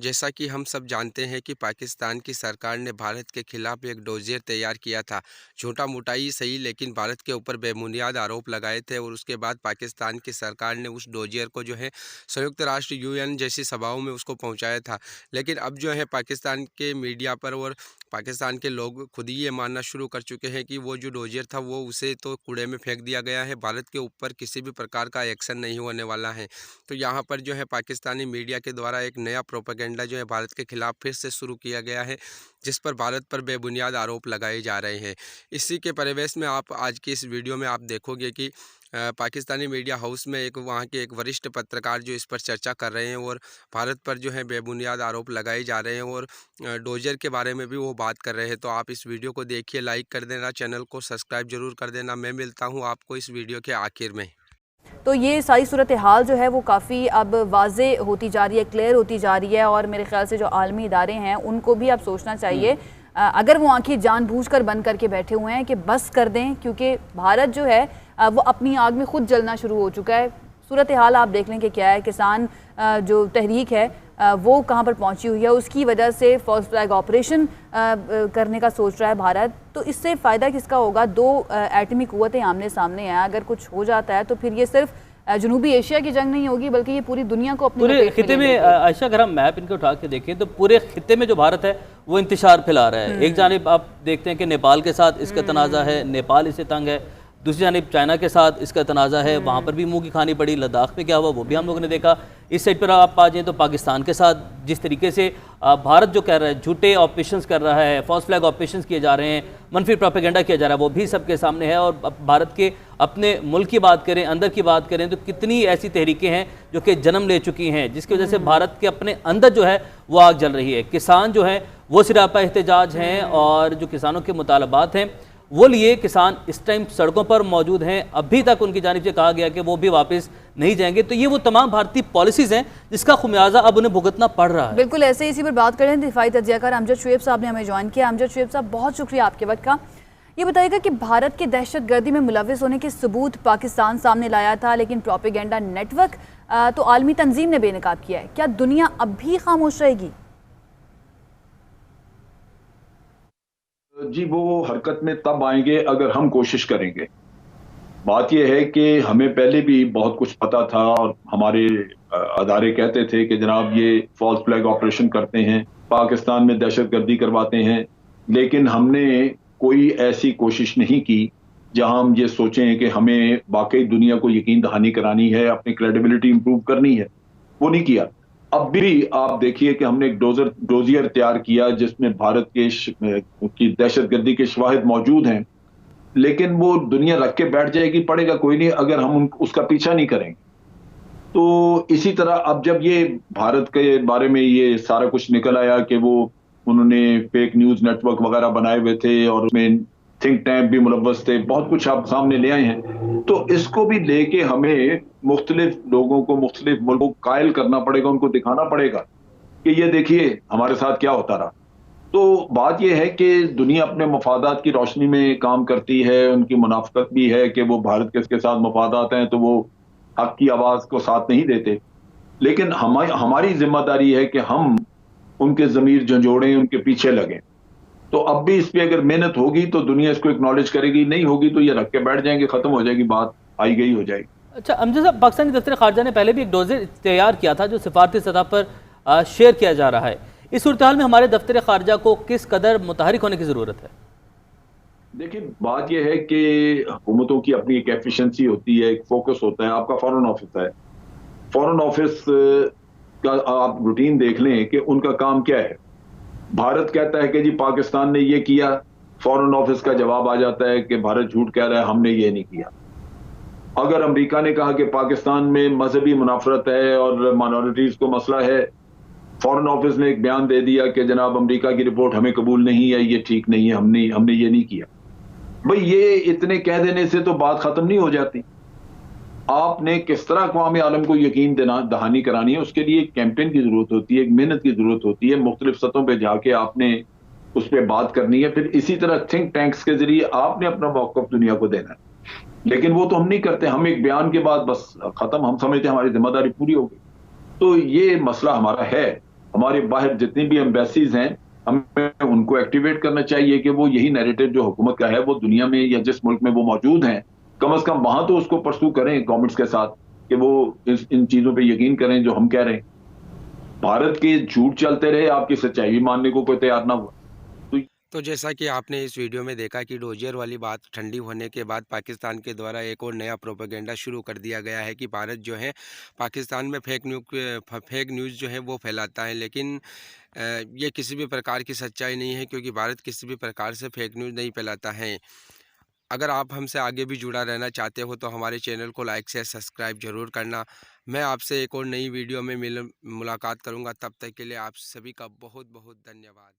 जैसा कि हम सब जानते हैं कि पाकिस्तान की सरकार ने भारत के खिलाफ एक डोजियर तैयार किया था। छोटा-मोटा ही सही, लेकिन भारत के ऊपर बेबुनियाद आरोप लगाए थे और उसके बाद पाकिस्तान की सरकार ने उस डोजियर को जो है संयुक्त राष्ट्र यूएन जैसी सभाओं में उसको पहुँचाया था। लेकिन अब जो है पाकिस्तान के मीडिया पर और पाकिस्तान के लोग खुद ही ये मानना शुरू कर चुके हैं कि वो जो डोजियर था वो उसे तो कूड़े में फेंक दिया गया है, भारत के ऊपर किसी भी प्रकार का एक्शन नहीं होने वाला है। तो यहाँ पर जो है पाकिस्तानी मीडिया के द्वारा एक नया प्रोपेगेंडा जो है भारत के खिलाफ फिर से शुरू किया गया है, जिस पर भारत पर बेबुनियाद आरोप लगाए जा रहे हैं। इसी के परिवेश में आप आज की इस वीडियो में आप देखोगे कि पाकिस्तानी मीडिया हाउस में एक वहाँ के एक वरिष्ठ पत्रकार जो इस पर चर्चा कर रहे हैं और भारत पर जो है बेबुनियाद आरोप लगाए जा रहे हैं और डोजर के बारे में भी वो बात कर रहे हैं। तो आप इस वीडियो को देखिए, लाइक कर देना, चैनल को सब्सक्राइब जरूर कर देना। मैं मिलता हूँ आपको इस वीडियो के आखिर में। तो ये सारी सूरत हाल जो है वो काफ़ी अब वाज़े होती जा रही है, क्लियर होती जा रही है। और मेरे ख्याल से जो आलमी इदारे हैं उनको भी अब सोचना चाहिए, अगर वो आंखें जानबूझकर बंद करके बैठे हुए हैं कि बस कर दें, क्योंकि भारत जो है वो अपनी आग में खुद जलना शुरू हो चुका है। सूरत हाल आप देख लें कि क्या है, किसान जो तहरीक है वो कहाँ पर पहुंची हुई है, उसकी वजह से फॉल्स फ्लैग ऑपरेशन करने का सोच रहा है भारत। तो इससे फ़ायदा किसका होगा? दो एटमी क़ुव्वतें आमने सामने हैं, अगर कुछ हो जाता है तो फिर ये सिर्फ जनूबी एशिया की जंग नहीं होगी, बल्कि ये पूरी दुनिया को अपने पूरे खिते में आयशा, अगर हम मैप इनके उठा के देखें तो पूरे खिते में जो भारत है वो इंतशार फैला रहा है। एक जानिब आप देखते हैं कि नेपाल के साथ इसका तनाज़ा है, नेपाल इससे तंग है। दूसरी जानिब चाइना के साथ इसका तनाज़ा है, वहाँ पर भी मुंह की खानी पड़ी। लद्दाख में क्या हुआ वो भी हम लोगों ने देखा। इस साइड पर आप आ जाएँ तो पाकिस्तान के साथ जिस तरीके से भारत जो कह रहा है झूठे ऑपरेशंस कर रहा है, फॉल्स फ्लैग ऑपरेशंस किए जा रहे हैं, मनफी प्रोपेगेंडा किया जा रहा है, वो भी सबके सामने है। और अब भारत के अपने मुल्क की बात करें, अंदर की बात करें तो कितनी ऐसी तहरीकें हैं जो कि जन्म ले चुकी हैं, जिसकी वजह से भारत के अपने अंदर जो है वो आग जल रही है। किसान जो है वो सिरापा एहतजाज हैं और जो किसानों के मुतालबात हैं वो लिए किसान इस टाइम सड़कों पर मौजूद हैं। अभी तक उनकी जानिब से कहा गया कि वो भी वापस नहीं जाएंगे। तो ये वो तमाम भारतीय पॉलिसीज़ हैं जिसका खुमियाजा अब उन्हें भुगतना पड़ रहा है। बिल्कुल ऐसे इसी पर बात करें। दिफाई तज्जियाकार अमजद शुएब साहब ने हमें ज्वाइन किया। अमजद शुएब साहब, बहुत शुक्रिया आपके वक्त का। ये बताइएगा कि भारत के दहशतगर्दी में मुलविस होने के सबूत पाकिस्तान सामने लाया था, लेकिन प्रोपेगेंडा नेटवर्क तो आलमी तंजीम ने बेनकाब किया है। क्या दुनिया अब भी खामोश रहेगी? जी, वो हरकत में तब आएंगे अगर हम कोशिश करेंगे। बात यह है कि हमें पहले भी बहुत कुछ पता था और हमारे अदारे कहते थे कि जनाब ये फॉल्स फ्लैग ऑपरेशन करते हैं, पाकिस्तान में दहशतगर्दी करवाते हैं, लेकिन हमने कोई ऐसी कोशिश नहीं की जहां हम ये सोचें कि हमें वाकई दुनिया को यकीन दहानी करानी है, अपनी क्रेडिबिलिटी इंप्रूव करनी है। वो नहीं किया। अब भी आप देखिए कि हमने एक डोजियर तैयार किया जिसमें भारत के की दहशतगर्दी के शवाहिद मौजूद हैं, लेकिन वो दुनिया रख के बैठ जाएगी, पड़ेगा कोई नहीं अगर हम उसका पीछा नहीं करेंगे। तो इसी तरह अब जब ये भारत के बारे में ये सारा कुछ निकल आया कि वो उन्होंने फेक न्यूज नेटवर्क वगैरह बनाए हुए थे और उसमें थिंक टैंक भी मुलव्वस थे, बहुत कुछ आप सामने ले आए हैं, तो इसको भी लेके हमें मुख्तलिफ लोगों को, मुख्तलिफ मुल्कों को कायल करना पड़ेगा, उनको दिखाना पड़ेगा कि ये देखिए हमारे साथ क्या होता रहा। तो बात यह है कि दुनिया अपने मफादात की रोशनी में काम करती है, उनकी मुनाफकत भी है कि वो भारत के साथ मफादात हैं तो वो हक की आवाज को साथ नहीं देते। लेकिन हमारी जिम्मेदारी है कि हम उनके जमीर झंझोड़ें, उनके पीछे लगें। तो अब भी इस पे अगर मेहनत होगी तो दुनिया इसको एक्नॉलेज करेगी, नहीं होगी तो ये रख के बैठ जाएंगे, खत्म हो जाएगी, बात आई गई हो जाएगी। अच्छा अमजद साहब, पाकिस्तानी दफ्तर खारजा ने पहले भी एक डोजियर तैयार किया था जो सिफारती सतह पर शेयर किया जा रहा है। इस सूरत हाल में हमारे दफ्तर खारजा को किस कदर मुतहरिक होने की जरूरत है? देखिए, बात यह है कि हुकूमतों की अपनी एक एफिशिएंसी होती है, एक फोकस होता है। आपका फॉरेन ऑफिस है, फॉरेन ऑफिस का आप रूटीन देख लें कि उनका काम क्या है। भारत कहता है कि जी पाकिस्तान ने ये किया, फॉरेन ऑफिस का जवाब आ जाता है कि भारत झूठ कह रहा है, हमने ये नहीं किया। अगर अमेरिका ने कहा कि पाकिस्तान में मजहबी मुनाफरत है और माइनॉरिटीज को मसला है, फॉरेन ऑफिस ने एक बयान दे दिया कि जनाब अमेरिका की रिपोर्ट हमें कबूल नहीं है, ये ठीक नहीं है, हमने ये नहीं किया। भाई ये इतने कह देने से तो बात खत्म नहीं हो जाती। आपने किस तरह अक़वाम आलम को यकीन दहानी करानी है, उसके लिए एक कैंपेन की जरूरत होती है, एक मेहनत की जरूरत होती है। मुख्तलिफ सतहों पर जाके आपने उस पर बात करनी है, फिर इसी तरह थिंक टैंक्स के जरिए आपने अपना मौक़िफ़ दुनिया को देना है। लेकिन वो तो हम नहीं करते, हम एक बयान के बाद बस खत्म, हम समझते हैं हमारी जिम्मेदारी पूरी हो गई। तो ये मसला हमारा है हमारे बाहर जितनी भी एम्बेसीज हैं, हमें उनको एक्टिवेट करना चाहिए कि वो यही नैरेटिव जो हुकूमत का है वो दुनिया में या जिस मुल्क में वो मौजूद हैं, कम से कम वहां तो उसको परसू करें गवर्नमेंट्स के साथ कि वो इन चीजों पे यकीन करें जो हम कह रहे हैं। भारत के झूठ चलते रहे, आपकी सच्चाई भी मानने को कोई तैयार ना हुआ। तो तो जैसा कि आपने इस वीडियो में देखा कि डोजियर वाली बात ठंडी होने के बाद पाकिस्तान के द्वारा एक और नया प्रोपेगेंडा शुरू कर दिया गया है कि भारत जो है पाकिस्तान में फेक न्यूज़ जो है वो फैलाता है, लेकिन ये किसी भी प्रकार की सच्चाई नहीं है, क्योंकि भारत किसी भी प्रकार से फेक न्यूज़ नहीं फैलाता है। अगर आप हमसे आगे भी जुड़ा रहना चाहते हो तो हमारे चैनल को लाइक से सब्सक्राइब ज़रूर करना। मैं आपसे एक और नई वीडियो में मुलाकात करूँगा, तब तक के लिए आप सभी का बहुत बहुत धन्यवाद।